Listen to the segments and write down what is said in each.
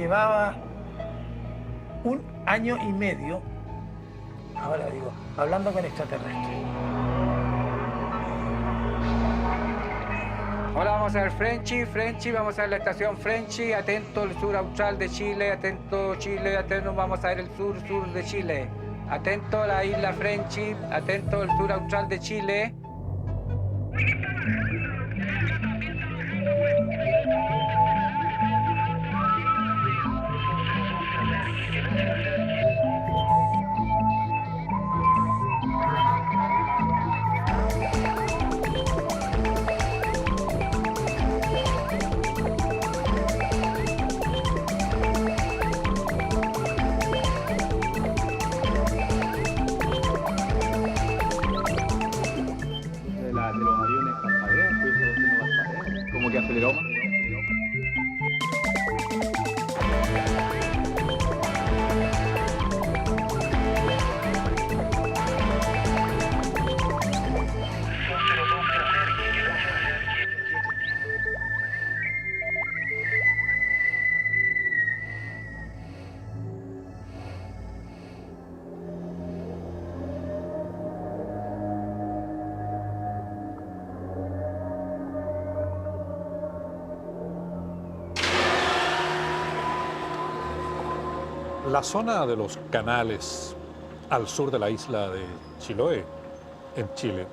llevaba 1 año y medio, ahora digo, hablando con extraterrestres. Hola, vamos a ver Frenchy, vamos a ver la estación Frenchy, atento el sur austral de Chile, atento Chile, atento, vamos a ver el sur de Chile. Atento a la isla Frenchy, atento el sur austral de Chile. De los aviones parpadean, pues eso no parpadea, como que aceleró más. La zona de los canales al sur de la isla de Chiloé, en Chile,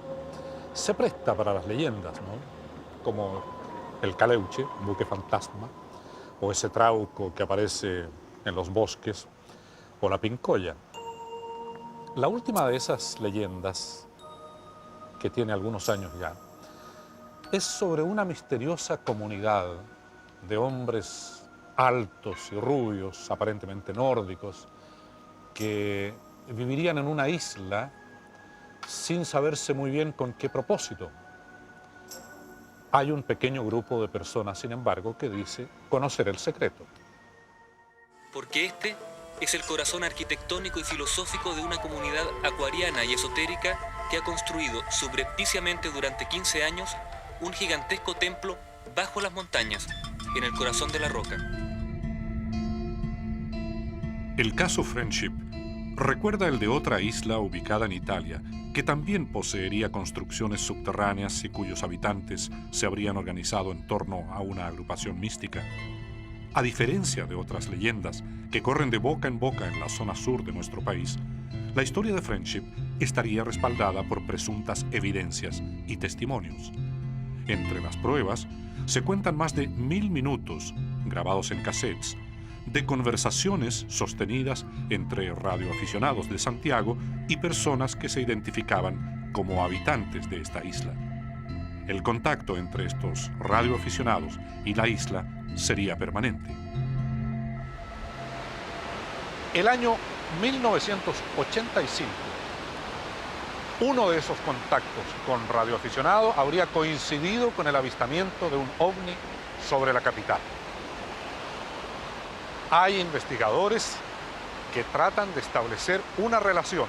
se presta para las leyendas, ¿no? Como el Caleuche, un buque fantasma, o ese trauco que aparece en los bosques, o la Pincoya. La última de esas leyendas, que tiene algunos años ya, es sobre una misteriosa comunidad de hombres altos y rubios, aparentemente nórdicos, que vivirían en una isla sin saberse muy bien con qué propósito. Hay un pequeño grupo de personas, sin embargo, que dice conocer el secreto. Porque este es el corazón arquitectónico y filosófico de una comunidad acuariana y esotérica que ha construido subrepticiamente durante 15 años un gigantesco templo bajo las montañas, en el corazón de la roca. El caso Friendship recuerda el de otra isla ubicada en Italia, que también poseería construcciones subterráneas y cuyos habitantes se habrían organizado en torno a una agrupación mística. A diferencia de otras leyendas que corren de boca en boca en la zona sur de nuestro país, la historia de Friendship estaría respaldada por presuntas evidencias y testimonios. Entre las pruebas se cuentan más de 1000 minutos, grabados en cassettes, de conversaciones sostenidas entre radioaficionados de Santiago y personas que se identificaban como habitantes de esta isla. El contacto entre estos radioaficionados y la isla sería permanente. El año 1985, uno de esos contactos con radioaficionados habría coincidido con el avistamiento de un ovni sobre la capital. Hay investigadores que tratan de establecer una relación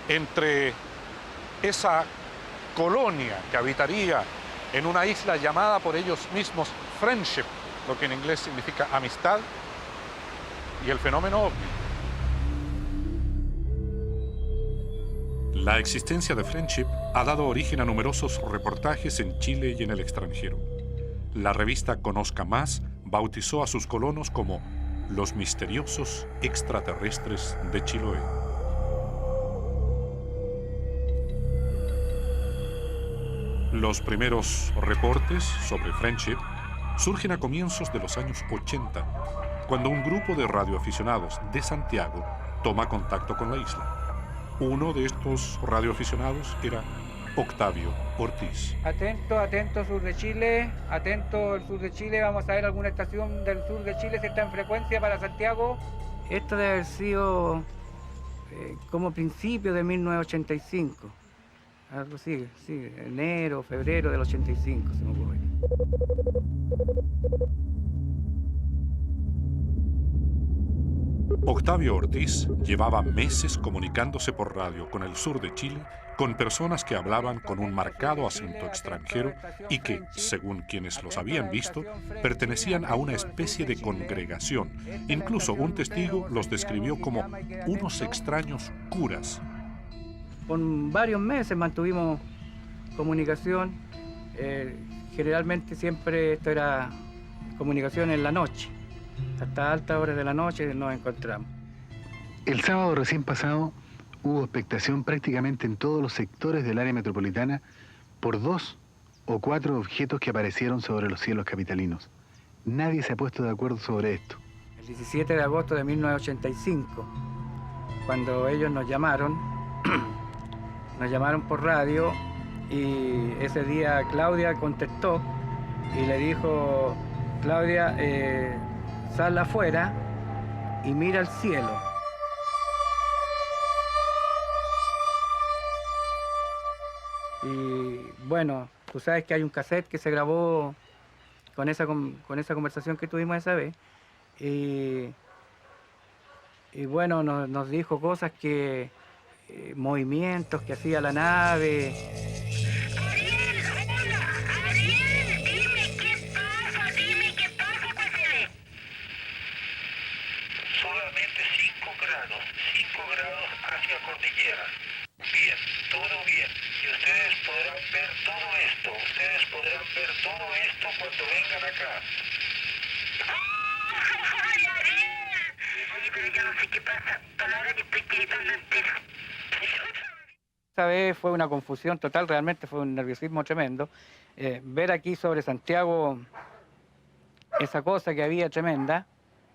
entre esa colonia que habitaría en una isla llamada por ellos mismos Friendship, lo que en inglés significa amistad, y el fenómeno ovni. La existencia de Friendship ha dado origen a numerosos reportajes en Chile y en el extranjero. La revista Conozca Más bautizó a sus colonos como los misteriosos extraterrestres de Chiloé. Los primeros reportes sobre Friendship surgen a comienzos de los años 80, cuando un grupo de radioaficionados de Santiago toma contacto con la isla. Uno de estos radioaficionados era Octavio Ortiz. Atento, atento sur de Chile, atento el sur de Chile, vamos a ver alguna estación del sur de Chile si está en frecuencia para Santiago. Esto debe haber sido como principio de 1985, algo así, sí, enero, febrero del 85 se me ocurre. Octavio Ortiz llevaba meses comunicándose por radio con el sur de Chile, con personas que hablaban con un marcado acento extranjero y que, según quienes los habían visto, pertenecían a una especie de congregación. Incluso un testigo los describió como unos extraños curas. Por varios meses mantuvimos comunicación. Generalmente siempre esto era comunicación en la noche. Hasta altas horas de la noche nos encontramos. El sábado recién pasado hubo expectación prácticamente en todos los sectores del área metropolitana por 2 o 4 objetos que aparecieron sobre los cielos capitalinos. Nadie se ha puesto de acuerdo sobre esto. El 17 de agosto de 1985, cuando ellos nos llamaron por radio, y ese día Claudia contestó y le dijo: Claudia, sal afuera y mira al cielo. Y bueno, tú sabes que hay un cassette que se grabó con esa conversación que tuvimos esa vez. Y bueno, nos dijo cosas que, movimientos que hacía la nave. Solamente 5 grados hacia cordillera. Bien, todo bien. Y ustedes podrán ver todo esto cuando vengan acá. ¡Ay, Ariel! Oye, pero yo no sé qué pasa. Palabra que estoy gritando entera. Esta vez fue una confusión total, realmente fue un nerviosismo tremendo. Ver aquí sobre Santiago esa cosa que había tremenda.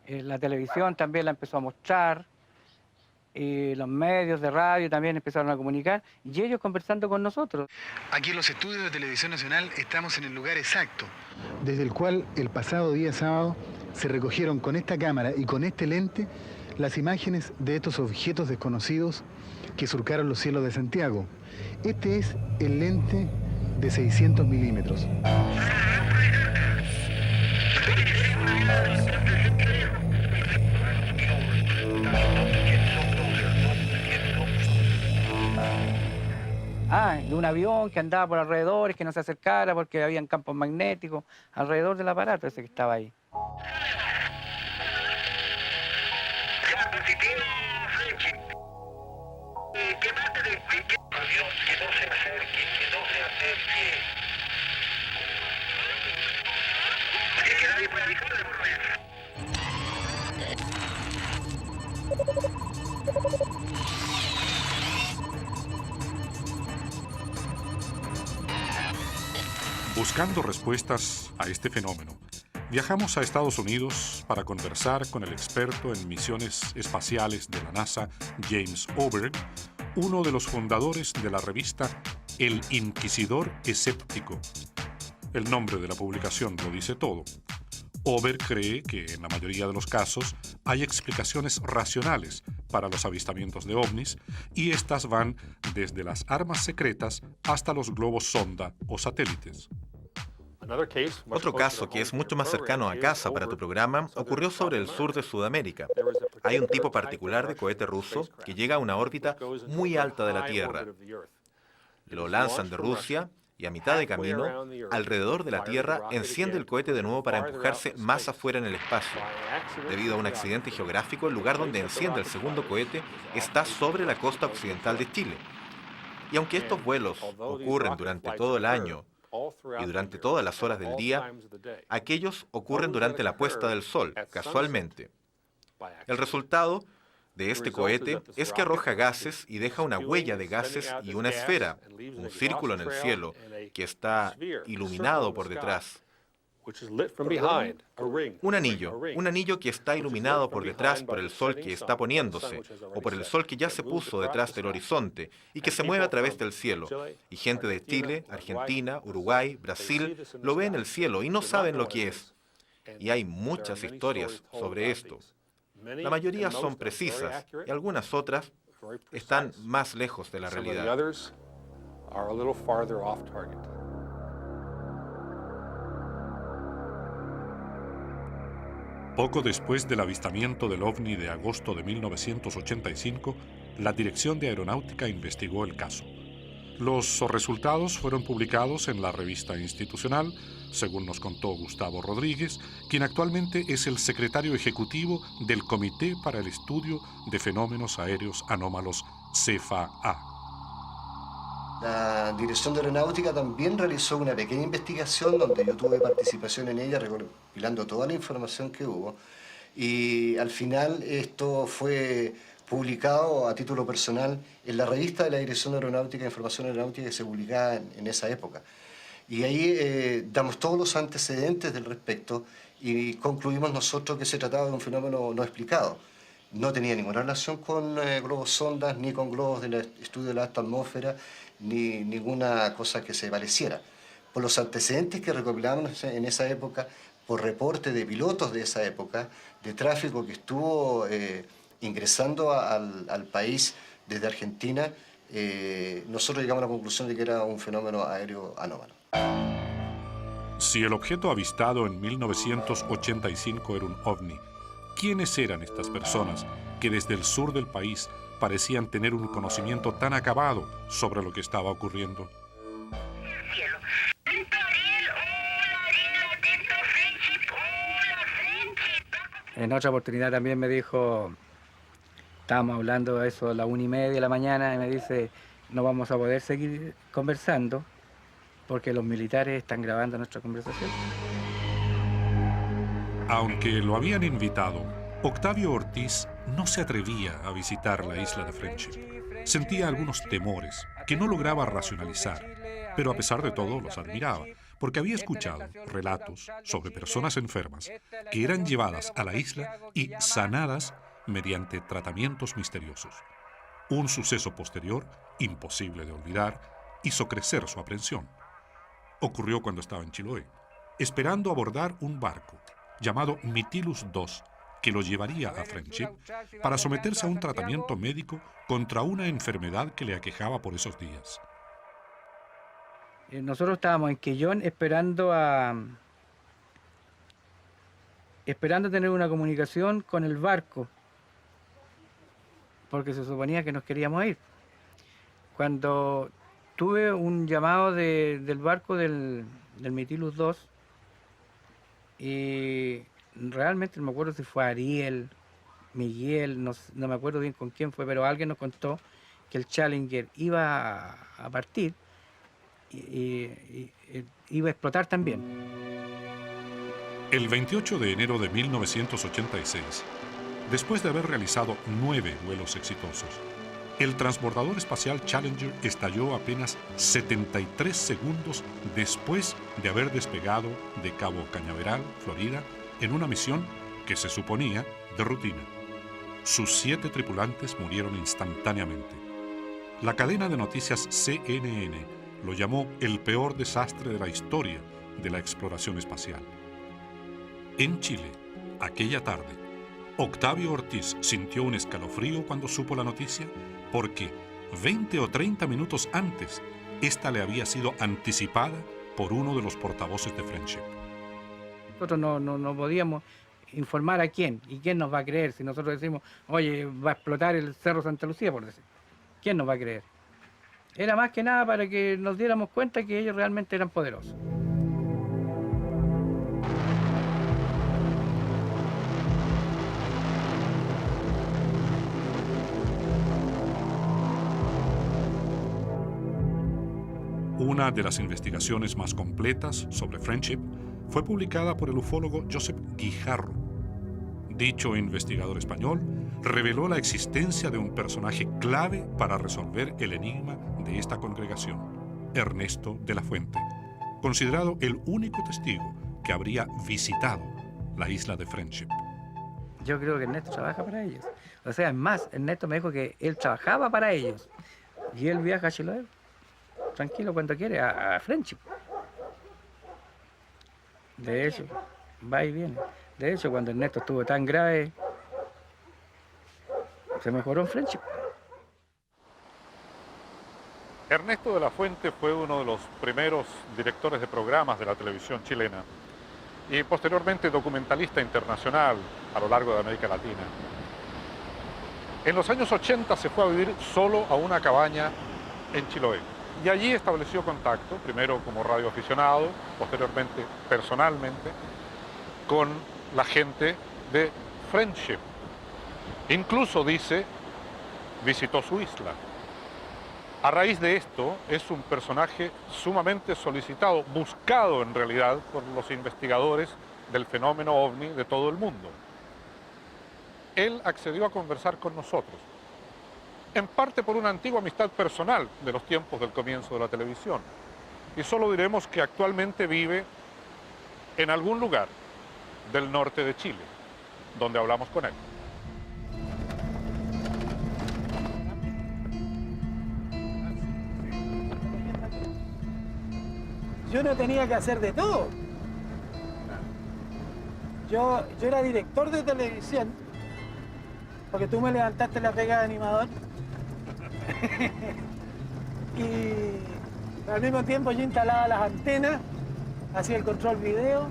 La televisión también la empezó a mostrar, y los medios de radio también empezaron a comunicar, y ellos conversando con nosotros. Aquí en los estudios de Televisión Nacional estamos en el lugar exacto, desde el cual el pasado día sábado se recogieron con esta cámara y con este lente las imágenes de estos objetos desconocidos que surcaron los cielos de Santiago. Este es el lente de 600 milímetros. De un avión que andaba por alrededores, que no se acercara porque habían campos magnéticos alrededor del aparato ese que estaba ahí. ¿Qué parte de avión que no se acerque, que nadie pueda avisar de por medio? Buscando respuestas a este fenómeno, viajamos a Estados Unidos para conversar con el experto en misiones espaciales de la NASA, James Oberg, uno de los fundadores de la revista El Inquisidor Escéptico. El nombre de la publicación lo dice todo. Oberg cree que en la mayoría de los casos hay explicaciones racionales para los avistamientos de ovnis, y estas van desde las armas secretas hasta los globos sonda o satélites. Otro caso que es mucho más cercano a casa para tu programa ocurrió sobre el sur de Sudamérica. Hay un tipo particular de cohete ruso que llega a una órbita muy alta de la Tierra. Lo lanzan de Rusia y a mitad de camino, alrededor de la Tierra, enciende el cohete de nuevo para empujarse más afuera en el espacio. Debido a un accidente geográfico, el lugar donde enciende el segundo cohete está sobre la costa occidental de Chile. Y aunque estos vuelos ocurren durante todo el año y durante todas las horas del día, aquellos ocurren durante la puesta del sol, casualmente. El resultado de este cohete es que arroja gases y deja una huella de gases y una esfera, un círculo en el cielo, que está iluminado por detrás. Un anillo que está iluminado por detrás por el sol que está poniéndose, o por el sol que ya se puso detrás del horizonte, y que se mueve a través del cielo. Y gente de Chile, Argentina, Uruguay, Brasil, lo ve en el cielo y no saben lo que es. Y hay muchas historias sobre esto. La mayoría son precisas y algunas otras están más lejos de la realidad. Poco después del avistamiento del ovni de agosto de 1985, la Dirección de Aeronáutica investigó el caso. Los resultados fueron publicados en la revista institucional, según nos contó Gustavo Rodríguez, quien actualmente es el secretario ejecutivo del Comité para el Estudio de Fenómenos Aéreos Anómalos, CFA. La Dirección de Aeronáutica también realizó una pequeña investigación donde yo tuve participación en ella, recopilando toda la información que hubo, y al final esto fue publicado a título personal en la revista de la Dirección de Aeronáutica e Información Aeronáutica que se publicaba en esa época. Y ahí damos todos los antecedentes del respecto y concluimos nosotros que se trataba de un fenómeno no explicado. No tenía ninguna relación con globos sondas, ni con globos del estudio de la alta atmósfera, ni ninguna cosa que se pareciera. Por los antecedentes que recopilamos en esa época, por reporte de pilotos de esa época, de tráfico que estuvo ingresando al país desde Argentina, nosotros llegamos a la conclusión de que era un fenómeno aéreo anómalo. Si el objeto avistado en 1985 era un ovni, ¿quiénes eran estas personas que desde el sur del país parecían tener un conocimiento tan acabado sobre lo que estaba ocurriendo? En otra oportunidad también me dijo, estábamos hablando de eso a las 1:30 de la mañana, y me dice, no vamos a poder seguir conversando porque los militares están grabando nuestra conversación. Aunque lo habían invitado, Octavio Ortiz no se atrevía a visitar la isla de Friendship. Sentía algunos temores que no lograba racionalizar, pero a pesar de todo los admiraba, porque había escuchado relatos sobre personas enfermas que eran llevadas a la isla y sanadas mediante tratamientos misteriosos. Un suceso posterior, imposible de olvidar, hizo crecer su aprensión. Ocurrió cuando estaba en Chiloé, esperando abordar un barco llamado Mytilus II, que lo llevaría a Friendship para someterse a un tratamiento médico contra una enfermedad que le aquejaba por esos días. Nosotros estábamos en Quellón esperando tener una comunicación con el barco, porque se suponía que nos queríamos ir. Cuando tuve un llamado del barco del Mytilus II, y realmente no me acuerdo si fue Ariel, Miguel, no me acuerdo bien con quién fue, pero alguien nos contó que el Challenger iba a partir y iba a explotar también. El 28 de enero de 1986, después de haber realizado 9 vuelos exitosos, el transbordador espacial Challenger estalló apenas 73 segundos después de haber despegado de Cabo Cañaveral, Florida, en una misión que se suponía de rutina. Sus 7 tripulantes murieron instantáneamente. La cadena de noticias CNN lo llamó el peor desastre de la historia de la exploración espacial. En Chile, aquella tarde, Octavio Ortiz sintió un escalofrío cuando supo la noticia porque 20 o 30 minutos antes, esta le había sido anticipada por uno de los portavoces de Friendship. Nosotros no podíamos informar a quién, y quién nos va a creer si nosotros decimos, oye, va a explotar el Cerro Santa Lucía, por decir. ¿Quién nos va a creer? Era más que nada para que nos diéramos cuenta que ellos realmente eran poderosos. Una de las investigaciones más completas sobre Friendship fue publicada por el ufólogo Josep Guijarro. Dicho investigador español reveló la existencia de un personaje clave para resolver el enigma de esta congregación, Ernesto de la Fuente, considerado el único testigo que habría visitado la isla de Friendship. Yo creo que Ernesto trabaja para ellos. O sea, es más, Ernesto me dijo que él trabajaba para ellos. Y él viaja a Chiloé, tranquilo, cuando quiere, a Friendship. De hecho, va y viene. De hecho, cuando Ernesto estuvo tan grave, se mejoró en Friendship. Ernesto de la Fuente fue uno de los primeros directores de programas de la televisión chilena. y posteriormente documentalista internacional a lo largo de América Latina. En los años 80 se fue a vivir solo a una cabaña en Chiloé y allí estableció contacto, primero como radioaficionado, posteriormente personalmente, con la gente de Friendship. Incluso, dice, visitó su isla. A raíz de esto, es un personaje sumamente solicitado, buscado en realidad por los investigadores del fenómeno OVNI de todo el mundo. Él accedió a conversar con nosotros, en parte por una antigua amistad personal de los tiempos del comienzo de la televisión. Y solo diremos que actualmente vive en algún lugar del norte de Chile, donde hablamos con él. Yo no tenía que hacer de todo. Yo era director de televisión, porque tú me levantaste la pega de animador. Y al mismo tiempo yo instalaba las antenas, hacía el control video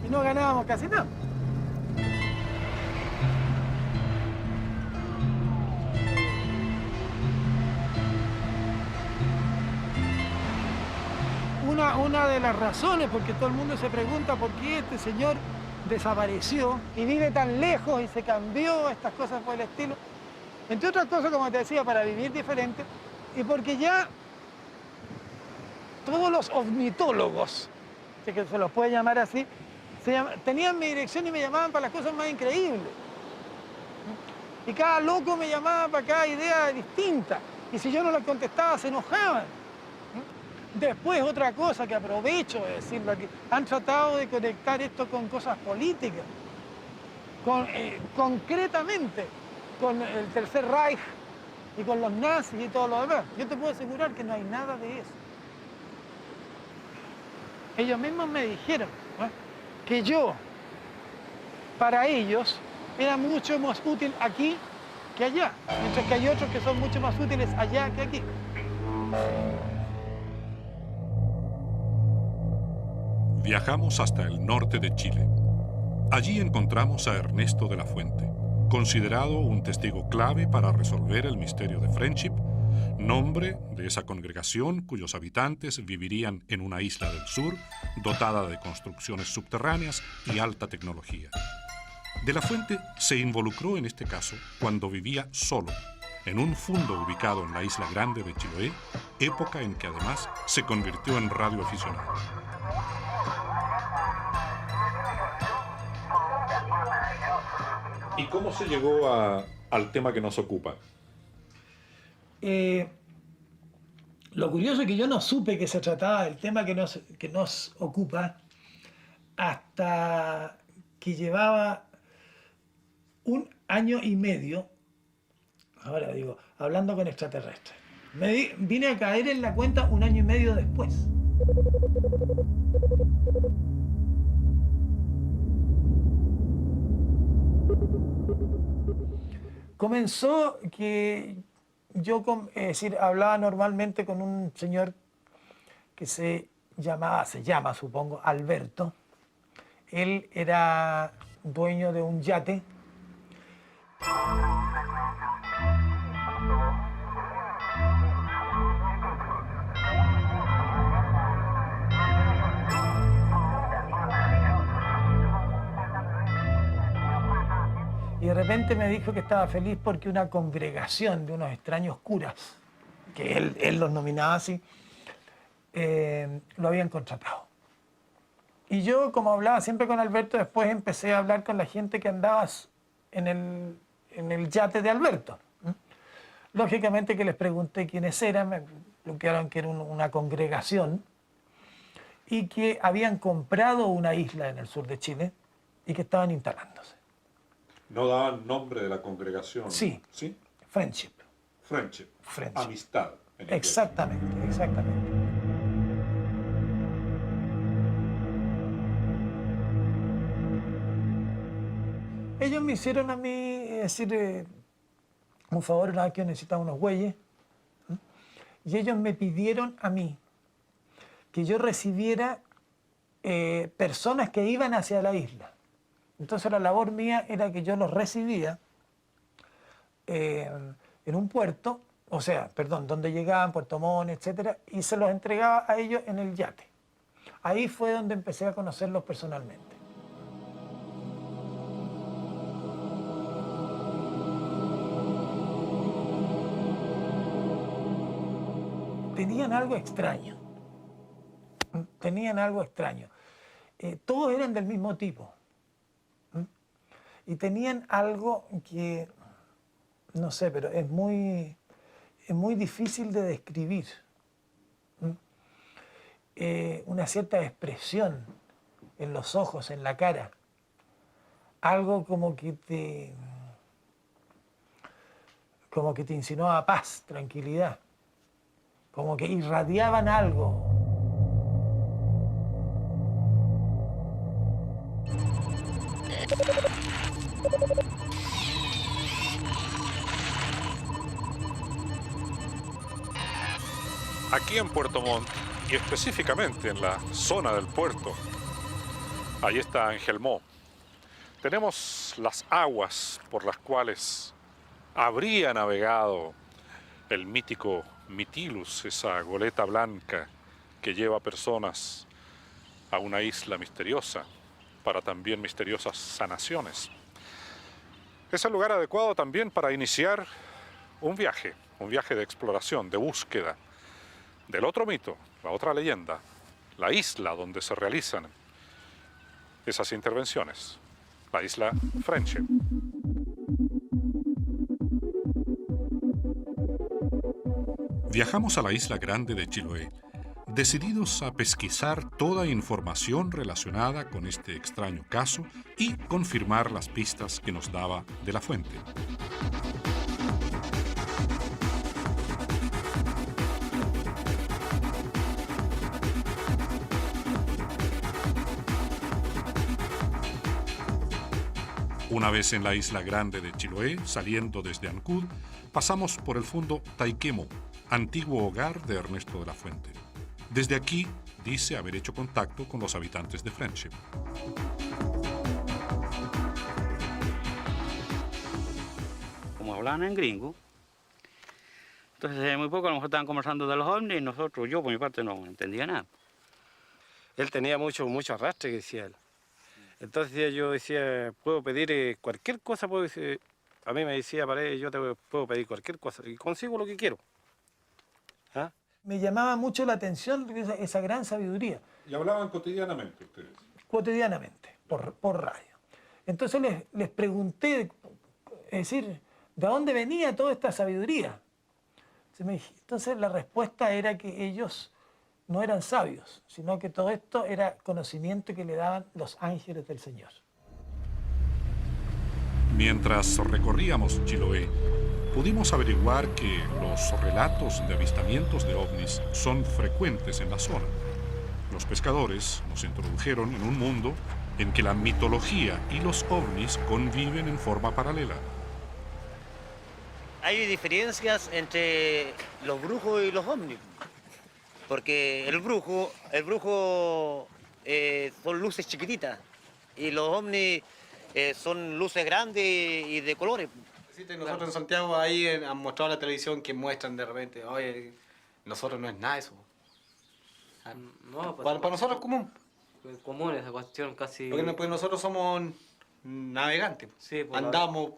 y no ganábamos casi nada. Una de las razones, porque todo el mundo se pregunta por qué este señor desapareció y vive tan lejos y se cambió, estas cosas por el estilo. Entre otras cosas, como te decía, para vivir diferente y porque ya todos los ornitólogos, si que se los puede llamar así, tenían mi dirección y me llamaban para las cosas más increíbles. Y cada loco me llamaba para cada idea distinta. Y si yo no les contestaba, se enojaban. Después, otra cosa que aprovecho de decirlo aquí, han tratado de conectar esto con cosas políticas, concretamente con el Tercer Reich y con los nazis y todo lo demás. Yo te puedo asegurar que no hay nada de eso. Ellos mismos me dijeron que yo, para ellos, era mucho más útil aquí que allá, mientras que hay otros que son mucho más útiles allá que aquí. Viajamos hasta el norte de Chile. Allí encontramos a Ernesto de la Fuente, considerado un testigo clave para resolver el misterio de Friendship, nombre de esa congregación cuyos habitantes vivirían en una isla del sur dotada de construcciones subterráneas y alta tecnología. De la Fuente se involucró en este caso cuando vivía solo, en un fundo ubicado en la Isla Grande de Chiloé, época en que además se convirtió en radioaficionado. ¿Y cómo se llegó al tema que nos ocupa? Lo curioso es que yo no supe que se trataba del tema que nos ocupa hasta que llevaba 1 año y medio, ahora digo, hablando con extraterrestres. Vine a caer en la cuenta 1 año y medio después. Comenzó que yo hablaba normalmente con un señor que se llama, supongo, Alberto. Él era dueño de un yate. Y de repente me dijo que estaba feliz porque una congregación de unos extraños curas, que él los nominaba así, lo habían contratado. Y yo, como hablaba siempre con Alberto, después empecé a hablar con la gente que andaba en el yate de Alberto. Lógicamente que les pregunté quiénes eran, me bloquearon que era una congregación y que habían comprado una isla en el sur de Chile y que estaban instalándose. ¿No daban nombre de la congregación? Sí. ¿Sí? Friendship. Friendship. Friendship. Amistad. Exactamente, exactamente. Ellos me hicieron a mí un favor una vez que yo necesitaba unos bueyes, y ellos me pidieron a mí que yo recibiera personas que iban hacia la isla. Entonces la labor mía era que yo los recibía en un puerto, o sea, perdón, donde llegaban, Puerto Montt, etcétera, y se los entregaba a ellos en el yate. Ahí fue donde empecé a conocerlos personalmente. Tenían algo extraño. Tenían algo extraño. Todos eran del mismo tipo. Y tenían algo que, no sé, pero es muy difícil de describir. Una cierta expresión en los ojos, en la cara. Algo como que te insinuaba paz, tranquilidad. Como que irradiaban algo. Aquí en Puerto Montt, y específicamente en la zona del puerto, ahí está Angelmó, tenemos las aguas por las cuales habría navegado el mítico Mytilus, esa goleta blanca que lleva personas a una isla misteriosa para también misteriosas sanaciones. Es el lugar adecuado también para iniciar un viaje de exploración, de búsqueda del otro mito, la otra leyenda, la isla donde se realizan esas intervenciones, la isla Friendship. Viajamos a la isla grande de Chiloé, decididos a pesquisar toda información relacionada con este extraño caso y confirmar las pistas que nos daba de la fuente. Una vez en la isla grande de Chiloé, saliendo desde Ancud, pasamos por el fondo Taiquemo, antiguo hogar de Ernesto de la Fuente. Desde aquí dice haber hecho contacto con los habitantes de Friendship. Como hablaban en gringo, entonces muy poco a lo mejor estaban conversando de los ovnis y nosotros, yo por mi parte no entendía nada. Él tenía mucho arrastre, que decía él. Entonces yo decía, puedo pedir cualquier cosa, a mí me decía, Paredes, yo te puedo pedir cualquier cosa y consigo lo que quiero. ¿Ah? Me llamaba mucho la atención esa gran sabiduría. ¿Y hablaban cotidianamente ustedes? Cotidianamente, por radio. Entonces les pregunté, es decir, ¿de dónde venía toda esta sabiduría? Entonces la respuesta era que ellos no eran sabios, sino que todo esto era conocimiento que le daban los ángeles del Señor. Mientras recorríamos Chiloé, pudimos averiguar que los relatos de avistamientos de ovnis son frecuentes en la zona. Los pescadores nos introdujeron en un mundo en que la mitología y los ovnis conviven en forma paralela. Hay diferencias entre los brujos y los ovnis. Porque el brujo son luces chiquititas y los ovnis son luces grandes y de colores. Nosotros en Santiago ahí han mostrado en la televisión que muestran de repente, oye, nosotros no es nada eso. No, para nosotros es común. Es común esa cuestión casi. Porque nosotros somos navegantes. Sí, pues andamos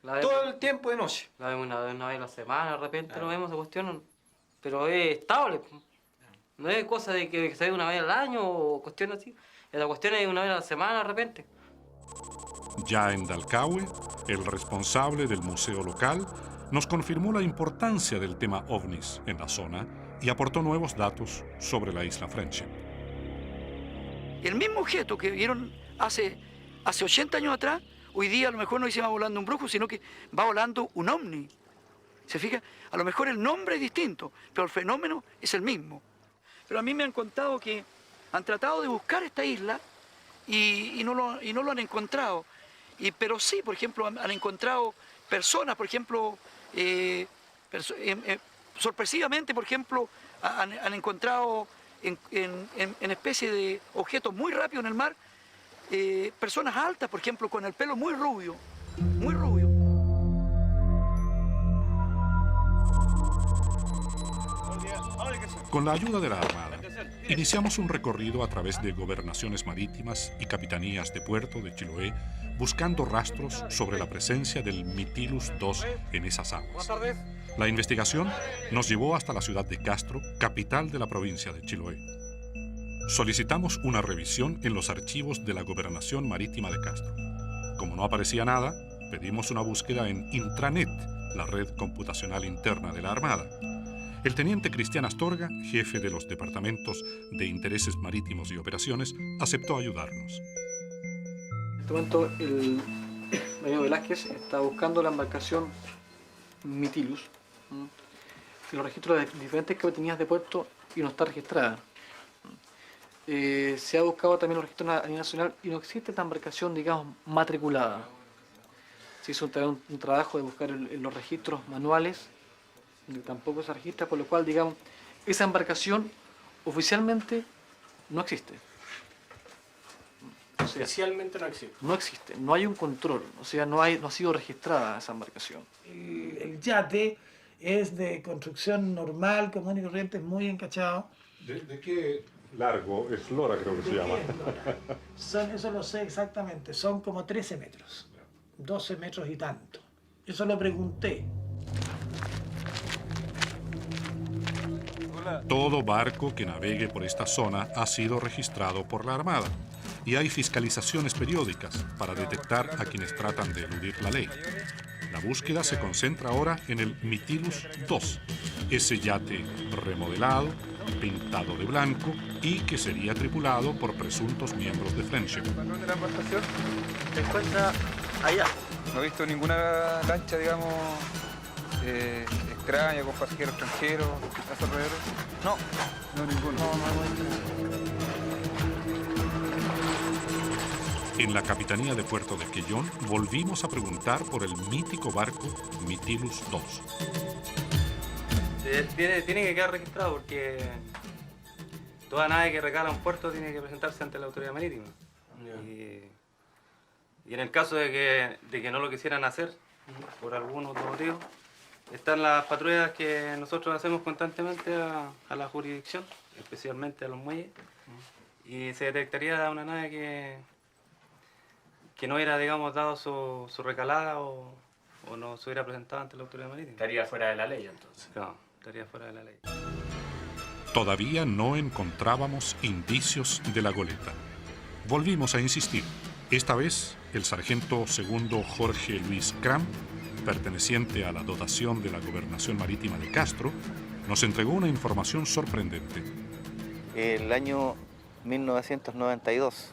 todo el tiempo de noche. La vemos una vez a la semana, de repente lo vemos esa cuestión, pero es estable. No es cosa de que se ve una vez al año o cuestiones así. La cuestión es una vez a la semana de repente. Ya en Dalcahue, el responsable del museo local nos confirmó la importancia del tema ovnis en la zona y aportó nuevos datos sobre la isla Friendship. El mismo objeto que vieron hace 80 años atrás, hoy día a lo mejor no dice va volando un brujo, sino que va volando un ovni. ¿Se fija? A lo mejor el nombre es distinto, pero el fenómeno es el mismo. Pero a mí me han contado que han tratado de buscar esta isla y no lo han encontrado. Pero sí, por ejemplo, han encontrado personas, por ejemplo, sorpresivamente, por ejemplo, han encontrado en especie de objetos muy rápidos en el mar, personas altas, por ejemplo, con el pelo muy rubio, muy rubio. Con la ayuda de la Armada, iniciamos un recorrido a través de gobernaciones marítimas y capitanías de puerto de Chiloé, buscando rastros sobre la presencia del Mytilus II en esas aguas. La investigación nos llevó hasta la ciudad de Castro, capital de la provincia de Chiloé. Solicitamos una revisión en los archivos de la Gobernación Marítima de Castro. Como no aparecía nada, pedimos una búsqueda en Intranet, la red computacional interna de la Armada. El teniente Cristian Astorga, jefe de los departamentos de intereses marítimos y operaciones, aceptó ayudarnos. En este momento, el mayor Velázquez está buscando la embarcación Mytilus en los registros de diferentes capitanías de puerto y no está registrada. Se ha buscado también los registros a nivel nacional y no existe esta embarcación, digamos, matriculada. Se hizo un trabajo de buscar en los registros manuales, donde tampoco se registra, por lo cual, digamos, esa embarcación oficialmente no existe. O sea, Oficialmente no existe. no existe, no hay un control, o sea, no ha sido registrada esa embarcación. El yate es de construcción normal, común y corriente, muy encachado. ¿De qué largo? Eslora creo que se llama. Eso lo sé exactamente, son como 13 metros, 12 metros y tanto. Eso lo pregunté. Todo barco que navegue por esta zona ha sido registrado por la Armada y hay fiscalizaciones periódicas para detectar a quienes tratan de eludir la ley. La búsqueda se concentra ahora en el Mytilus II, ese yate remodelado, pintado de blanco y que sería tripulado por presuntos miembros de Friendship. ¿De la embarcación? Se encuentra allá. No he visto ninguna lancha, digamos, extraña, con pasajeros extranjeros, a su alrededor. No. No, ninguno. En la Capitanía de Puerto de Quellón volvimos a preguntar por el mítico barco Mytilus II. Tiene que quedar registrado porque toda nave que recala un puerto tiene que presentarse ante la autoridad marítima. Y en el caso de que no lo quisieran hacer, por algún otro motivo, están las patrullas que nosotros hacemos constantemente a la jurisdicción, especialmente a los muelles, y se detectaría una nave que no hubiera, digamos, dado su recalada o no se hubiera presentado ante la autoridad marítima. Estaría fuera de la ley, entonces. Claro, estaría fuera de la ley. Todavía no encontrábamos indicios de la goleta. Volvimos a insistir. Esta vez, el sargento segundo Jorge Luis Cram, perteneciente a la dotación de la Gobernación Marítima de Castro, nos entregó una información sorprendente. El año 1992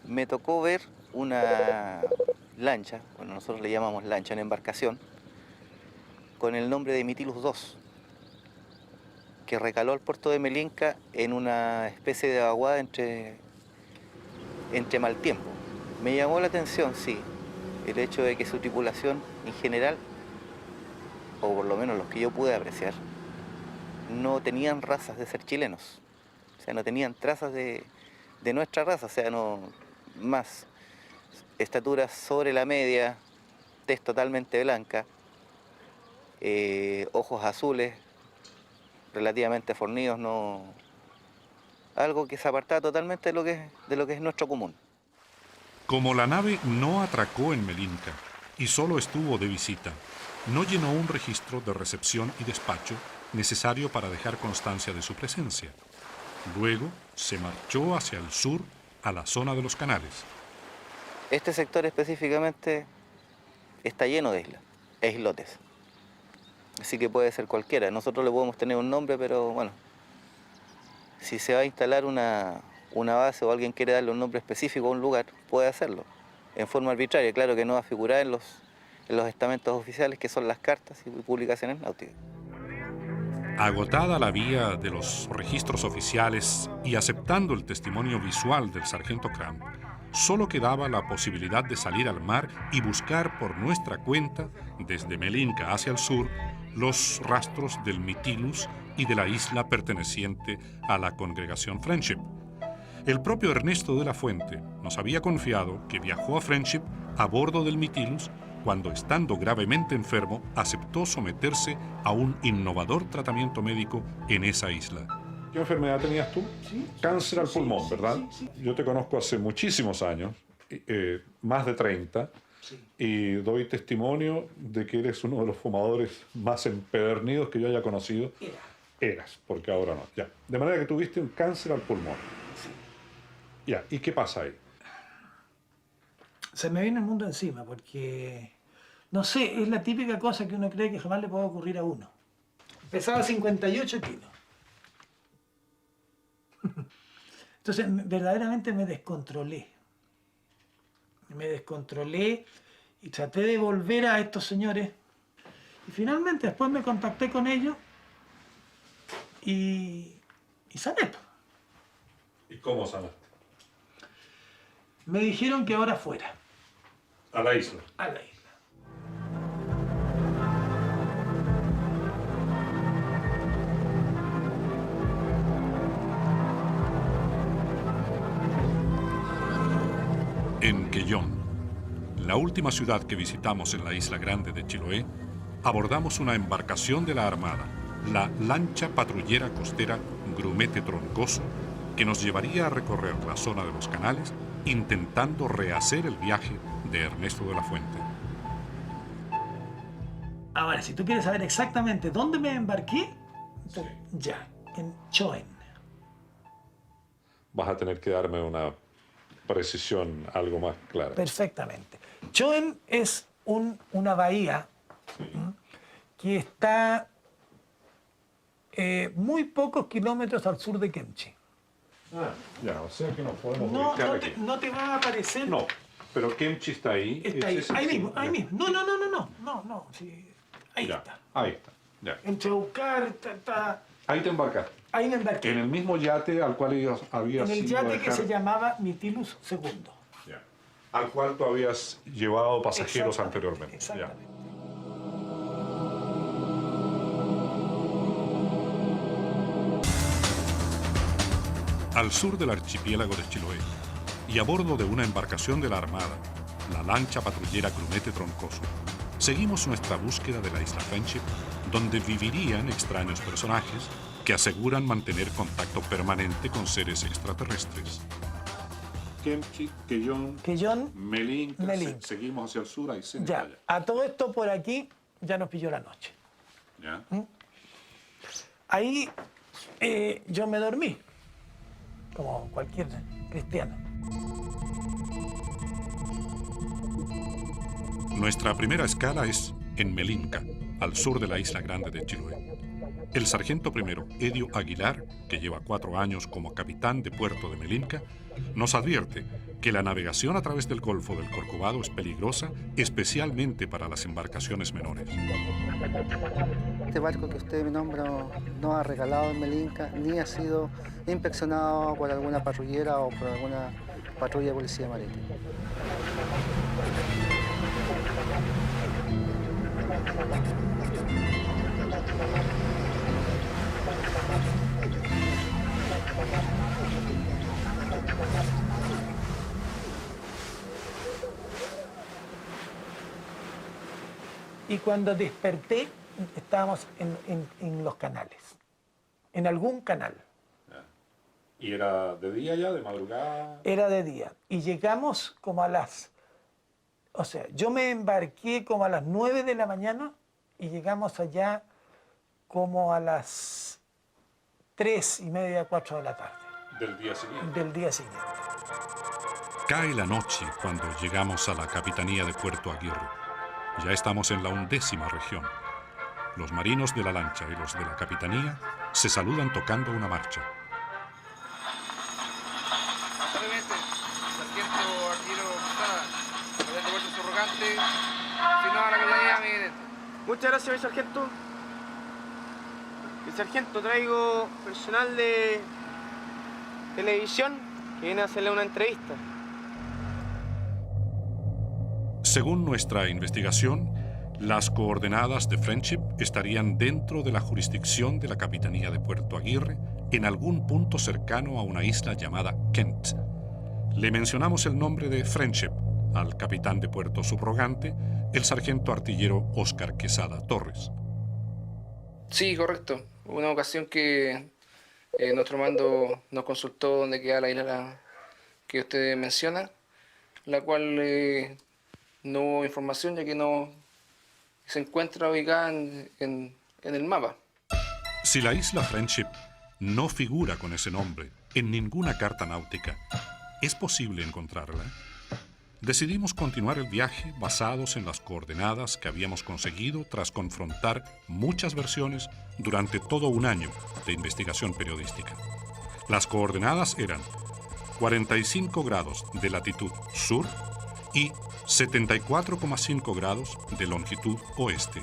me tocó ver una lancha, bueno, nosotros le llamamos lancha, en embarcación, con el nombre de Mytilus II, que recaló al puerto de Melinca en una especie de vaguada entre mal tiempo. Me llamó la atención, sí, el hecho de que su tripulación en general, o por lo menos los que yo pude apreciar, no tenían razas de ser chilenos. O sea, no tenían trazas de nuestra raza, o sea, no más estatura sobre la media, tez totalmente blanca, ojos azules, relativamente fornidos, no, algo que se apartaba totalmente de lo que es nuestro común. Como la nave no atracó en Melinca y solo estuvo de visita, no llenó un registro de recepción y despacho necesario para dejar constancia de su presencia. Luego se marchó hacia el sur, a la zona de los canales. Este sector específicamente está lleno de islas, e islotes. Así que puede ser cualquiera. Nosotros le podemos tener un nombre, pero bueno, si se va a instalar una base o alguien quiere darle un nombre específico a un lugar, puede hacerlo, en forma arbitraria. Claro que no va a figurar en los estamentos oficiales, que son las cartas y publicaciones náuticas. Agotada la vía de los registros oficiales y aceptando el testimonio visual del sargento Cram, solo quedaba la posibilidad de salir al mar y buscar por nuestra cuenta, desde Melinca hacia el sur, los rastros del Mytilus y de la isla perteneciente a la congregación Friendship. El propio Ernesto de la Fuente nos había confiado que viajó a Friendship a bordo del Mytilus cuando, estando gravemente enfermo, aceptó someterse a un innovador tratamiento médico en esa isla. ¿Qué enfermedad tenías tú? Sí. Cáncer al pulmón, sí, ¿verdad? Sí. Yo te conozco hace muchísimos años, más de 30, y doy testimonio de que eres uno de los fumadores más empedernidos que yo haya conocido. Eras, porque ahora no. Ya. De manera que tuviste un cáncer al pulmón. Ya, ¿y qué pasa ahí? Se me viene el mundo encima porque, no sé, es la típica cosa que uno cree que jamás le puede ocurrir a uno. Pesaba 58 kilos. Entonces, verdaderamente me descontrolé. Y traté de volver a estos señores. Y finalmente después me contacté con ellos y sané. ¿Y cómo sanaste? Me dijeron que ahora fuera. A la isla. A la isla. En Quellón, la última ciudad que visitamos en la isla grande de Chiloé, abordamos una embarcación de la Armada, la lancha patrullera costera Grumete Troncoso, que nos llevaría a recorrer la zona de los canales intentando rehacer el viaje de Ernesto de la Fuente. Ahora, si tú quieres saber exactamente dónde me embarqué, ya, en Choen. Vas a tener que darme una precisión algo más clara. Perfectamente. Choen es una bahía que está muy pocos kilómetros al sur de Kemchi. Ya, o sea que nos podemos No, ubicar aquí. no te va a aparecer. No, pero Kemchi está ahí. Está ahí, Ese es ahí el mismo, sur. ahí mismo. No, sí, ahí Ya, está. ahí está. Ya. Entre Ucar, está. Ahí te embarcaste. Ahí me embarqué. En el mismo yate al cual habías En el ido a yate que dejar- se llamaba Mytilus II. Ya. Al cual tú habías llevado pasajeros Exactamente, anteriormente. exactamente. Ya. Al sur del archipiélago de Chiloé y a bordo de una embarcación de la Armada, la lancha patrullera Grumete Troncoso, seguimos nuestra búsqueda de la isla Friendship, donde vivirían extraños personajes que aseguran mantener contacto permanente con seres extraterrestres. Kemchi, Quellón, Melinka, Melinka. seguimos hacia el sur, ahí se Ya, a todo esto por aquí ya nos pilló la noche. Ya. Ahí yo me dormí, como cualquier cristiano. Nuestra primera escala es en Melinka, al sur de la isla grande de Chiloé. El sargento primero, Edio Aguilar, que lleva 4 años como capitán de puerto de Melinka, nos advierte que la navegación a través del Golfo del Corcovado es peligrosa, especialmente para las embarcaciones menores. Este barco que usted me nombra no ha regalado en Melinka, ni ha sido inspeccionado por alguna patrullera o por alguna patrulla de policía marítima. Y cuando desperté, estábamos en los canales, en algún canal. ¿Y era de día ya, de madrugada? Era de día. Y llegamos como a las... O sea, yo me embarqué como a las 9 de la mañana y llegamos allá como a las 3:30, 4 de la tarde. Del día siguiente. Del día siguiente. Cae la noche cuando llegamos a la capitanía de Puerto Aguirre. Ya estamos en la 11ª región. Los marinos de la lancha y los de la capitanía se saludan tocando una marcha. Brevemente, sargento Artillero Posada, comandante puerto subrogante, si no a la capitanía, mi gerente. Muchas gracias, mi sargento. Mi sargento, traigo personal de televisión que viene a hacerle una entrevista. Según nuestra investigación, Las coordenadas de Friendship estarían dentro de la jurisdicción de la Capitanía de Puerto Aguirre, en algún punto cercano a una isla llamada Kent. Le mencionamos el nombre de Friendship al capitán de puerto subrogante, el sargento artillero Óscar Quesada Torres. Sí, correcto. Hubo una ocasión que nuestro mando nos consultó dónde queda la isla que usted menciona, la cual no hubo información ya que no se encuentra ubicada en el mapa. Si la isla Friendship no figura con ese nombre en ninguna carta náutica, ¿es posible encontrarla? Decidimos continuar el viaje basados en las coordenadas que habíamos conseguido tras confrontar muchas versiones durante todo un año de investigación periodística. Las coordenadas eran 45 grados de latitud sur y 74,5 grados de longitud oeste.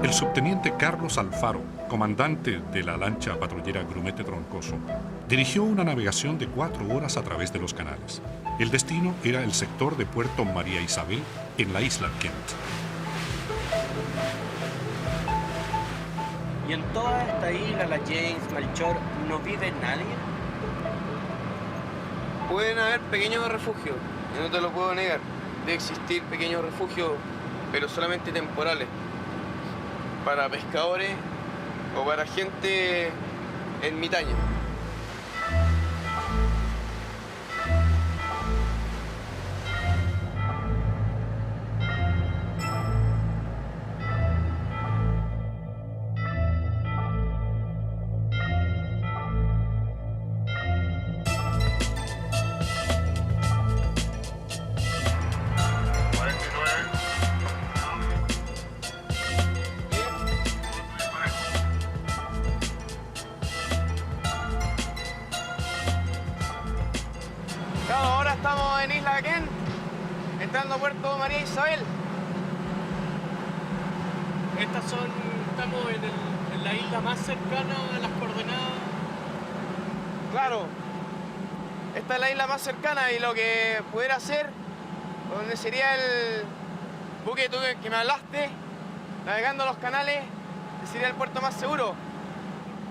El subteniente Carlos Alfaro, comandante de la lancha patrullera Grumete Troncoso, dirigió una navegación de 4 horas a través de los canales. El destino era el sector de Puerto María Isabel, en la isla Kent. ¿Y en toda esta isla, la James, Malchor, no vive nadie? Pueden haber pequeños refugios, y no te lo puedo negar. Debe existir pequeños refugios, pero solamente temporales. Para pescadores o para gente ermitaña. Ahora estamos en Isla Kent, entrando a Puerto María Isabel. Estamos en la isla más cercana a las coordenadas. Claro, esta es la isla más cercana y lo que pudiera hacer, donde sería el buque que me hablaste, navegando los canales, sería el puerto más seguro.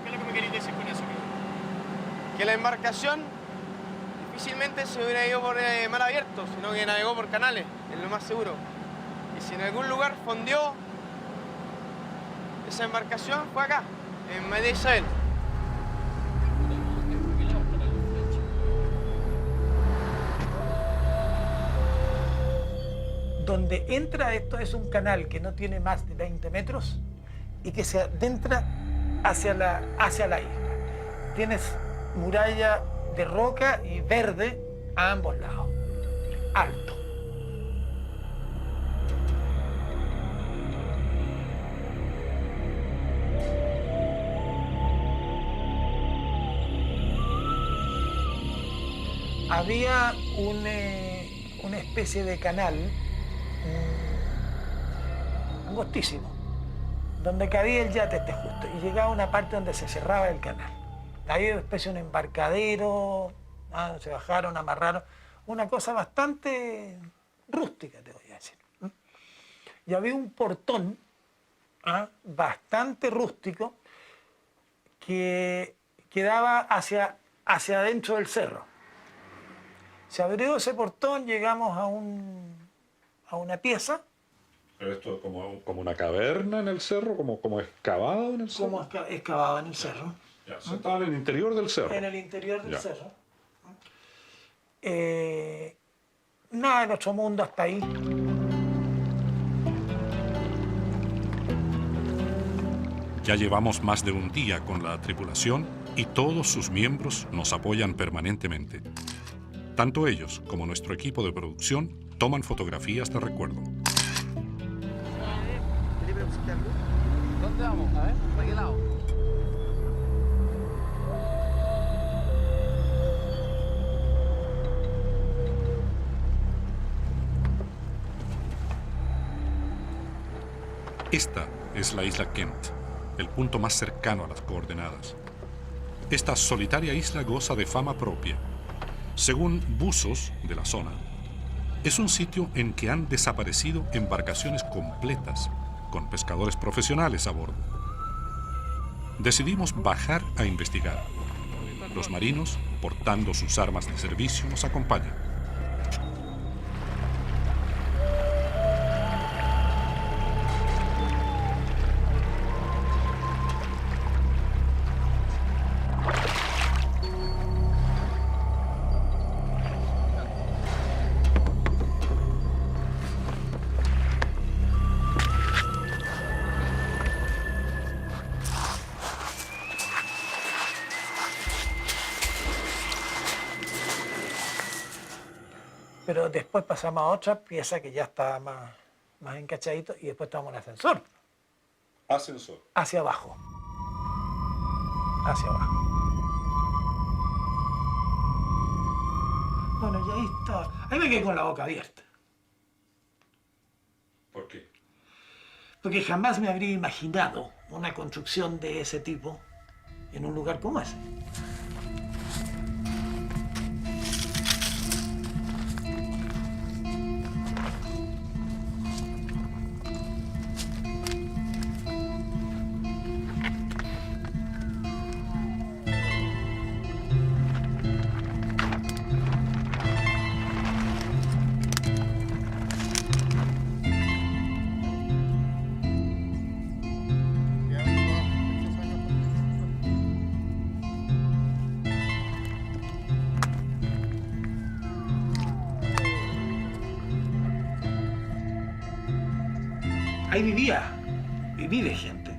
¿Qué es lo que me queréis decir con eso? Que la embarcación difícilmente se hubiera ido por mar abierto, sino que navegó por canales, es lo más seguro. Y si en algún lugar fondió, esa embarcación fue acá, en María Isabel. Donde entra esto es un canal que no tiene más de 20 metros y que se adentra hacia la isla. Tienes muralla de roca y verde a ambos lados, alto. Había una especie de canal angostísimo, donde cabía el yate justo, y llegaba a una parte donde se cerraba el canal. Ahí una especie de un embarcadero, se bajaron, amarraron, una cosa bastante rústica, te voy a decir. Y había un portón bastante rústico que quedaba hacia adentro del cerro. Se abrió ese portón, llegamos a una pieza. ¿Pero esto es como una caverna en el cerro? ¿Como excavado en el cerro? Como excavado en el cerro. Ya, estaba en el interior del cerro. En el interior del cerro. Nada de nuestro mundo hasta ahí. Ya llevamos más de un día con la tripulación y todos sus miembros nos apoyan permanentemente. Tanto ellos como nuestro equipo de producción toman fotografías de recuerdo. ¿Dónde vamos? A ver, ¿para qué lado? Esta es la isla Kent, el punto más cercano a las coordenadas. Esta solitaria isla goza de fama propia. Según buzos de la zona, es un sitio en que han desaparecido embarcaciones completas, con pescadores profesionales a bordo. Decidimos bajar a investigar. Los marinos, portando sus armas de servicio, nos acompañan. Pero después pasamos a otra pieza que ya está más encachadito y después estamos en ascensor. Ascensor. Hacia abajo. Hacia abajo. Bueno, y ahí está. Ahí me quedé con la boca abierta. ¿Por qué? Porque jamás me habría imaginado una construcción de ese tipo en un lugar como ese. Ahí vive gente.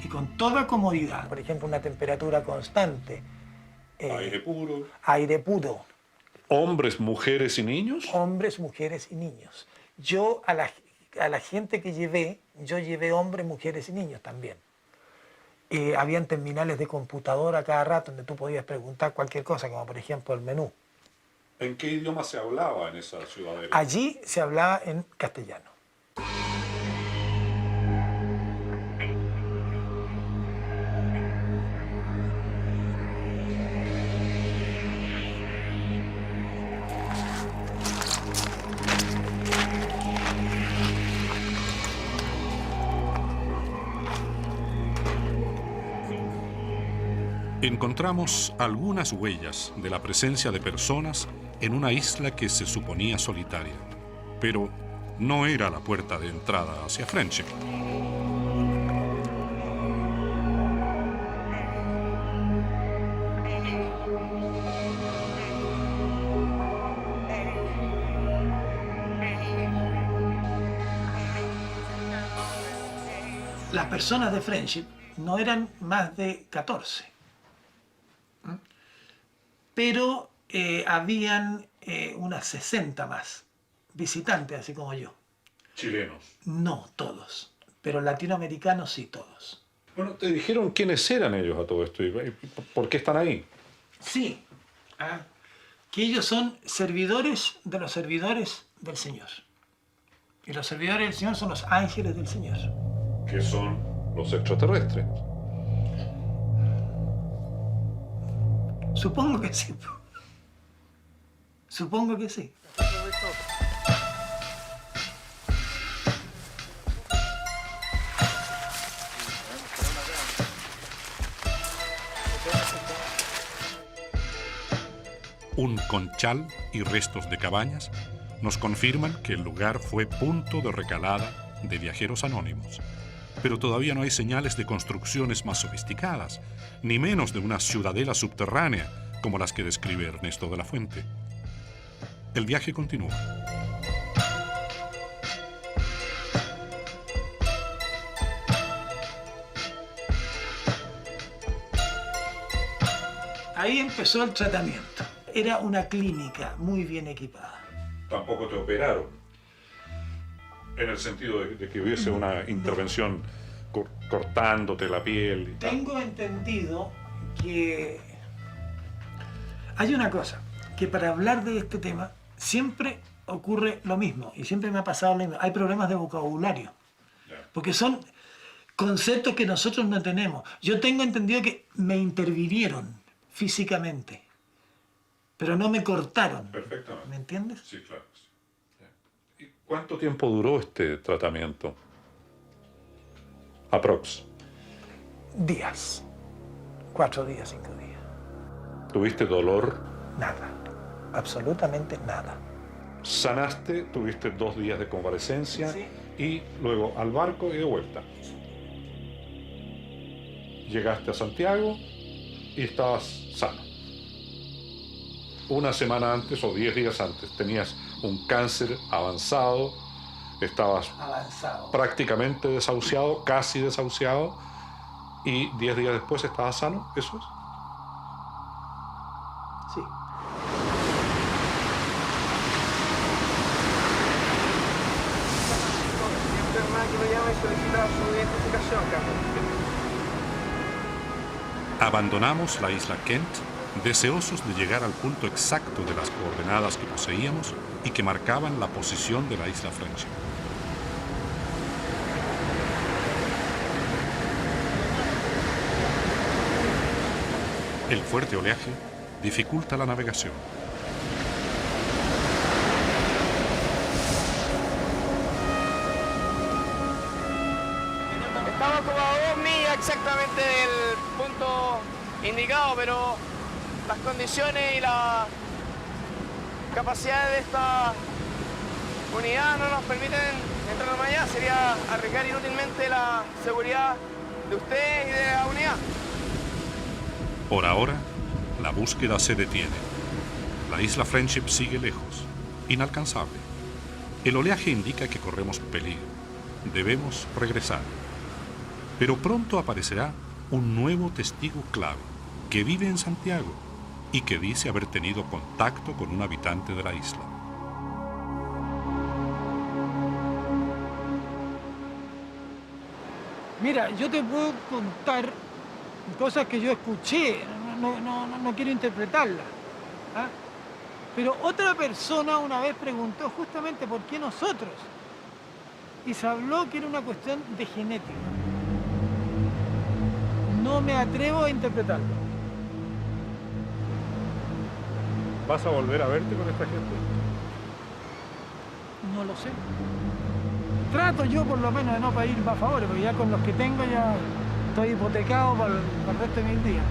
Y con toda comodidad. Por ejemplo, una temperatura constante. Aire puro. Aire puro. ¿Hombres, mujeres y niños? Hombres, mujeres y niños. Yo a la gente que llevé, yo llevé hombres, mujeres y niños también. Habían terminales de computadora cada rato donde tú podías preguntar cualquier cosa, como por ejemplo el menú. ¿En qué idioma se hablaba en esa ciudadela? Allí se hablaba en castellano. Encontramos algunas huellas de la presencia de personas en una isla que se suponía solitaria, pero no era la puerta de entrada hacia Friendship. Las personas de Friendship no eran más de 14. Pero habían unas 60 más visitantes, así como yo. ¿Chilenos? No todos, pero latinoamericanos sí todos. Bueno, ¿te dijeron quiénes eran ellos a todo esto? ¿Y por qué están ahí? Sí, que ellos son servidores de los servidores del Señor. Y los servidores del Señor son los ángeles del Señor. ¿Qué son los extraterrestres? Supongo que sí. Supongo que sí. Un conchal y restos de cabañas nos confirman que el lugar fue punto de recalada de viajeros anónimos. Pero todavía no hay señales de construcciones más sofisticadas, ni menos de una ciudadela subterránea como las que describe Ernesto de la Fuente. El viaje continúa. Ahí empezó el tratamiento. Era una clínica muy bien equipada. Tampoco te operaron, en el sentido de que hubiese una intervención cortándote la piel. Tengo entendido que hay una cosa, que para hablar de este tema siempre ocurre lo mismo, y siempre me ha pasado lo mismo. Hay problemas de vocabulario. porque son conceptos que nosotros no tenemos. Yo tengo entendido que me intervinieron físicamente, pero no me cortaron. Perfectamente. ¿Me entiendes? Sí, claro. Sí. ¿Y cuánto tiempo duró este tratamiento? Aprox. Días. 4 días, 5 días. ¿Tuviste dolor? Nada. Absolutamente nada. Sanaste, tuviste 2 días de convalecencia y luego al barco y de vuelta. Llegaste a Santiago y estabas sano. Una semana antes o 10 días antes tenías un cáncer avanzado, estabas prácticamente desahuciado, casi desahuciado, y 10 días después estabas sano, ¿eso es? Sí. Que me llama y solicita su identificación, Carlos. Abandonamos la isla Kent, deseosos de llegar al punto exacto de las coordenadas que poseíamos y que marcaban la posición de la isla Friendship. El fuerte oleaje dificulta la navegación. Estamos como a 2 millas exactamente del punto indicado, pero las condiciones y la capacidad de esta unidad no nos permiten entrar más allá. Sería arriesgar inútilmente la seguridad de usted y de la unidad. Por ahora, la búsqueda se detiene. La isla Friendship sigue lejos, inalcanzable. El oleaje indica que corremos peligro. Debemos regresar. Pero pronto aparecerá un nuevo testigo clave, que vive en Santiago y que dice haber tenido contacto con un habitante de la isla. Mira, yo te puedo contar cosas que yo escuché, no quiero interpretarlas. ¿Ah? Pero otra persona una vez preguntó justamente por qué nosotros. Y se habló que era una cuestión de genética. No me atrevo a interpretarlo. ¿Vas a volver a verte con esta gente? No lo sé. Trato yo por lo menos de no pedir más favores, porque ya con los que tengo ya estoy hipotecado para el resto de mis días.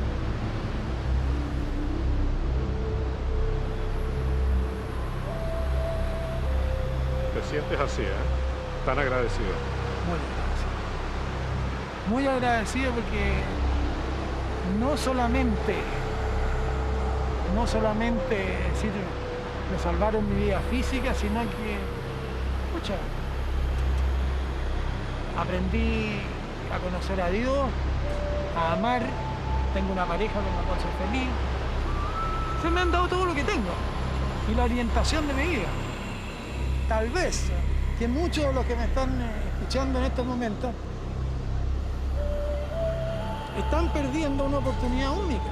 Te sientes así, ¿eh? Tan agradecido. Muy agradecido porque no solamente decir, me salvaron mi vida física, sino que, escucha, aprendí a conocer a Dios, a amar, tengo una pareja con la cual soy feliz. Se me han dado todo lo que tengo y la orientación de mi vida. Tal vez que muchos de los que me están escuchando en estos momentos están perdiendo una oportunidad única.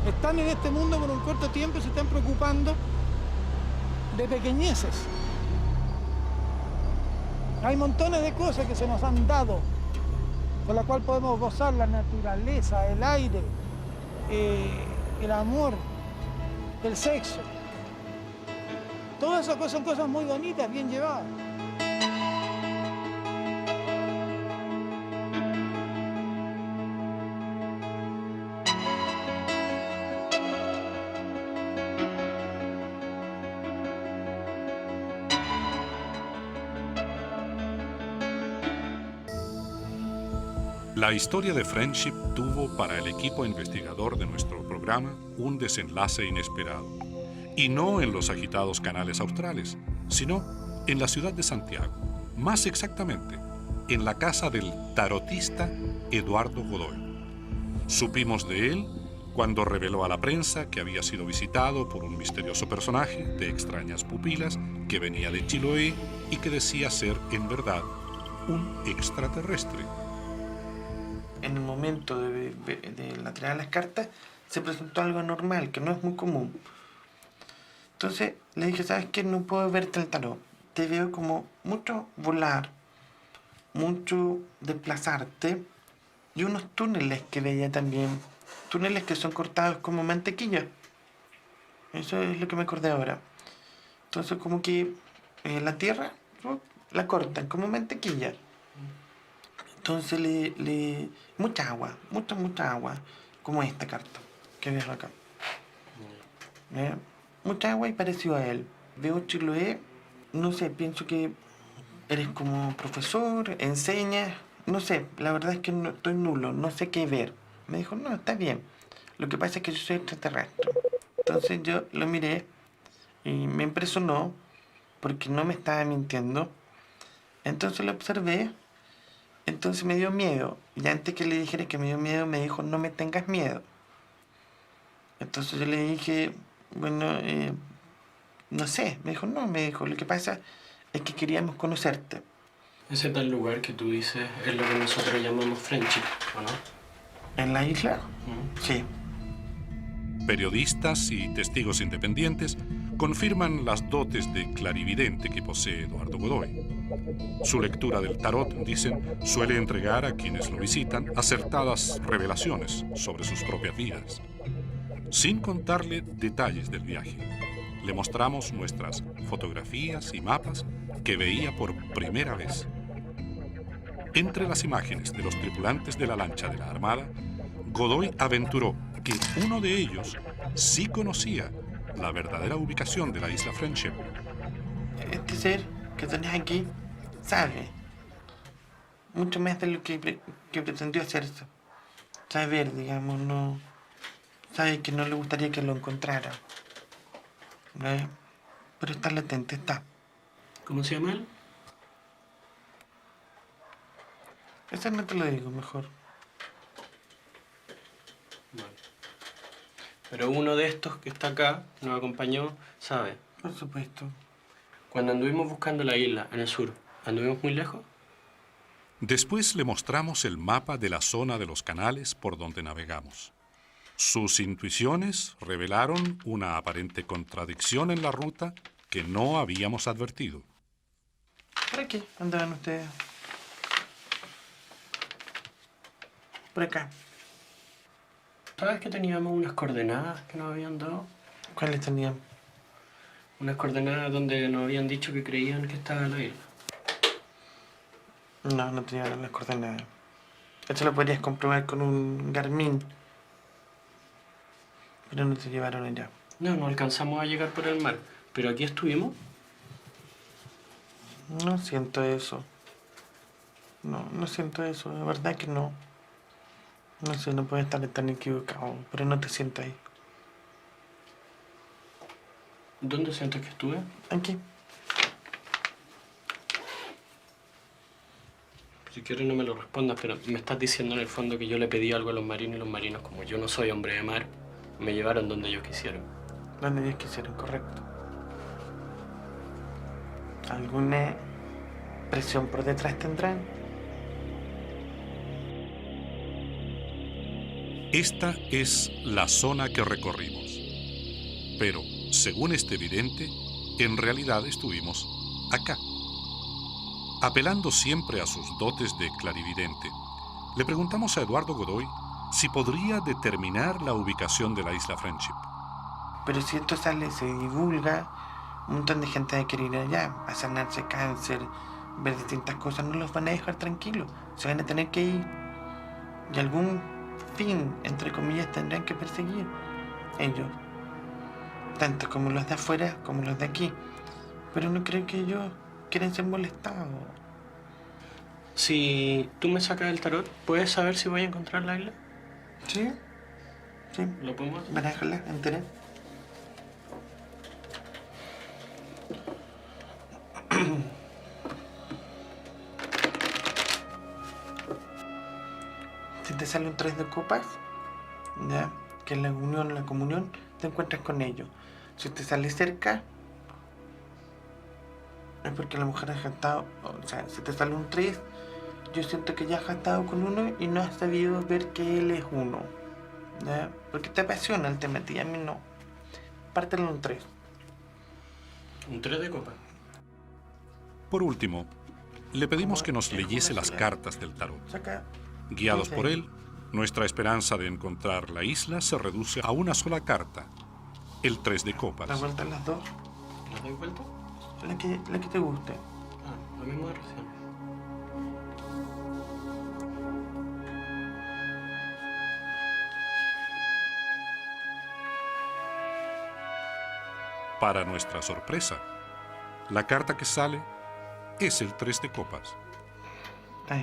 Están en este mundo por un corto tiempo y se están preocupando de pequeñeces. Hay montones de cosas que se nos han dado, con las cuales podemos gozar: la naturaleza, el aire, el amor, el sexo. Todas esas cosas son cosas muy bonitas, bien llevadas. La historia de Friendship tuvo para el equipo investigador de nuestro programa un desenlace inesperado. Y no en los agitados canales australes, sino en la ciudad de Santiago. Más exactamente, en la casa del tarotista Eduardo Godoy. Supimos de él cuando reveló a la prensa que había sido visitado por un misterioso personaje de extrañas pupilas que venía de Chiloé y que decía ser, en verdad, un extraterrestre. En el momento de la tirada de las cartas se presentó algo anormal, que no es muy común. Entonces le dije, ¿sabes qué? No puedo verte el tarot. Te veo como mucho volar, mucho desplazarte y unos túneles que veía también. Túneles que son cortados como mantequilla. Eso es lo que me acordé ahora. Entonces como que la tierra, ¿no?, la cortan como mantequilla. Entonces mucha agua, mucha agua, como esta carta que ves acá. Mucha agua y parecido a él. Veo Chiloé, no sé, pienso que eres como profesor, enseñas, no sé, la verdad es que no, estoy nulo, no sé qué ver. Me dijo, no, está bien. Lo que pasa es que yo soy extraterrestre. Entonces yo lo miré y me impresionó porque no me estaba mintiendo. Entonces lo observé, entonces me dio miedo. Y antes que le dijera que me dio miedo, me dijo, no me tengas miedo. Entonces yo le dije, bueno, no sé. Me dijo, no, me dijo, lo que pasa es que queríamos conocerte. Ese tal lugar que tú dices es lo que nosotros llamamos Friendship, ¿o no? ¿En la isla? Sí. Periodistas y testigos independientes confirman las dotes de clarividente que posee Eduardo Godoy. Su lectura del tarot, dicen, suele entregar a quienes lo visitan acertadas revelaciones sobre sus propias vidas. Sin contarle detalles del viaje, le mostramos nuestras fotografías y mapas que veía por primera vez. Entre las imágenes de los tripulantes de la lancha de la Armada, Godoy aventuró que uno de ellos sí conocía la verdadera ubicación de la isla Friendship. Este ser que tenés aquí sabe mucho más de lo que pretendió hacerse. Saber, digamos, no sabe que no le gustaría que lo encontrara. Pero está latente, está. ¿Cómo se llama él? Eso no te lo digo, mejor. Bueno. Pero uno de estos que está acá, nos acompañó, sabe. Por supuesto. Cuando anduvimos buscando la isla en el sur, ¿anduvimos muy lejos? Después le mostramos el mapa de la zona de los canales por donde navegamos. Sus intuiciones revelaron una aparente contradicción en la ruta que no habíamos advertido. ¿Por aquí andaban ustedes? Por acá. ¿Sabes que teníamos unas coordenadas que nos habían dado? ¿Cuáles tenían? Unas coordenadas donde nos habían dicho que creían que estaba en la isla. No, no tenían las coordenadas. Esto lo podrías comprobar con un Garmin. Pero no te llevaron allá. No, no alcanzamos a llegar por el mar. Pero aquí estuvimos. No siento eso. No siento eso. La verdad que no. No sé, no puedo estar tan equivocado. Pero no te siento ahí. ¿Dónde sientes que estuve? Aquí. Si quieres no me lo respondas, pero me estás diciendo en el fondo que yo le pedí algo a los marinos y los marinos, como yo no soy hombre de mar, me llevaron donde ellos quisieron. Donde ellos quisieron, correcto. ¿Alguna presión por detrás tendrán? Esta es la zona que recorrimos. Pero, según este vidente, en realidad estuvimos acá. Apelando siempre a sus dotes de clarividente, le preguntamos a Eduardo Godoy si podría determinar la ubicación de la isla Friendship. Pero si esto sale, se divulga, un montón de gente va a querer ir allá, a sanarse cáncer, ver distintas cosas, no los van a dejar tranquilos, se van a tener que ir. Y algún fin, entre comillas, tendrán que perseguir ellos, tanto como los de afuera como los de aquí. Pero no creo que ellos quieren ser molestados. Si tú me sacas el tarot, ¿puedes saber si voy a encontrar la isla? Sí. Sí. ¿Lo podemos hacer? Barájala, entera. Si te sale un 3 de copas, ¿ya?, que es la unión, la comunión, te encuentras con ellos. Si te sale cerca, es porque la mujer ha jactado. O sea, si te sale un 3, yo siento que ya has jactado con uno y no has sabido ver que él es uno, ¿ya? Porque te apasiona el tema, a mí no. Pártelo un 3. Un 3 de copa. Por último, Le pedimos que nos leyese las cartas del tarot. Guiados por él, nuestra esperanza de encontrar la isla se reduce a una sola carta, el 3 de copas. ¿Las vueltas las dos? ¿Las doy vuelta? La que te guste. Ah, lo mismo de recién. Para nuestra sorpresa, la carta que sale es el 3 de copas.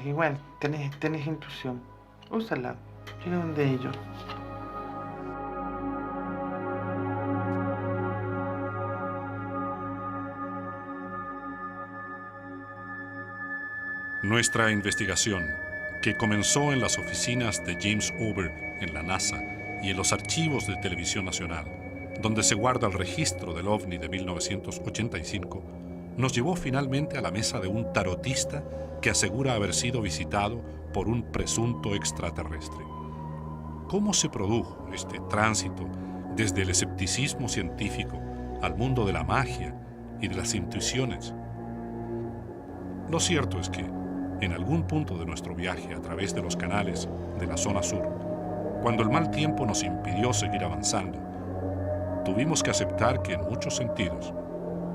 Igual, tenés intuición. Úsala. Llega donde ellos. Nuestra investigación, que comenzó en las oficinas de James Ober en la NASA y en los archivos de Televisión Nacional, donde se guarda el registro del OVNI de 1985, nos llevó finalmente a la mesa de un tarotista que asegura haber sido visitado por un presunto extraterrestre. ¿Cómo se produjo este tránsito desde el escepticismo científico al mundo de la magia y de las intuiciones? Lo cierto es que, en algún punto de nuestro viaje a través de los canales de la zona sur, cuando el mal tiempo nos impidió seguir avanzando, tuvimos que aceptar que en muchos sentidos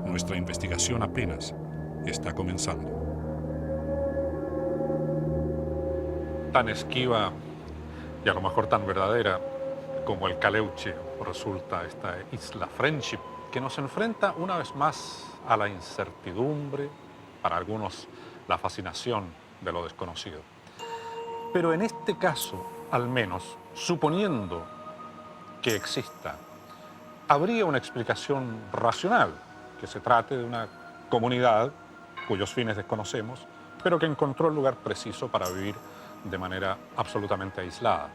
nuestra investigación apenas está comenzando. Tan esquiva y a lo mejor tan verdadera como el Caleuche resulta esta isla Friendship, que nos enfrenta una vez más a la incertidumbre, para algunos la fascinación de lo desconocido. Pero en este caso, al menos, suponiendo que exista, habría una explicación racional, que se trate de una comunidad cuyos fines desconocemos, pero que encontró el lugar preciso para vivir de manera absolutamente aislada.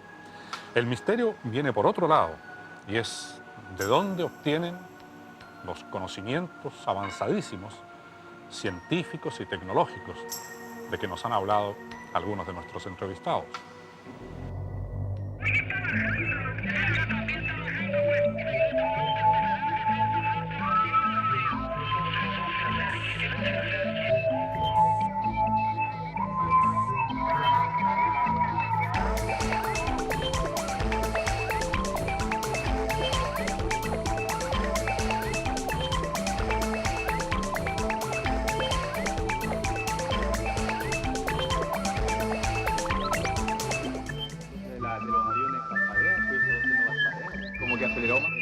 El misterio viene por otro lado, y es de dónde obtienen los conocimientos avanzadísimos, científicos y tecnológicos, de que nos han hablado algunos de nuestros entrevistados. De los aviones parpadean, pues eso no parpadea. Como que aceleró más.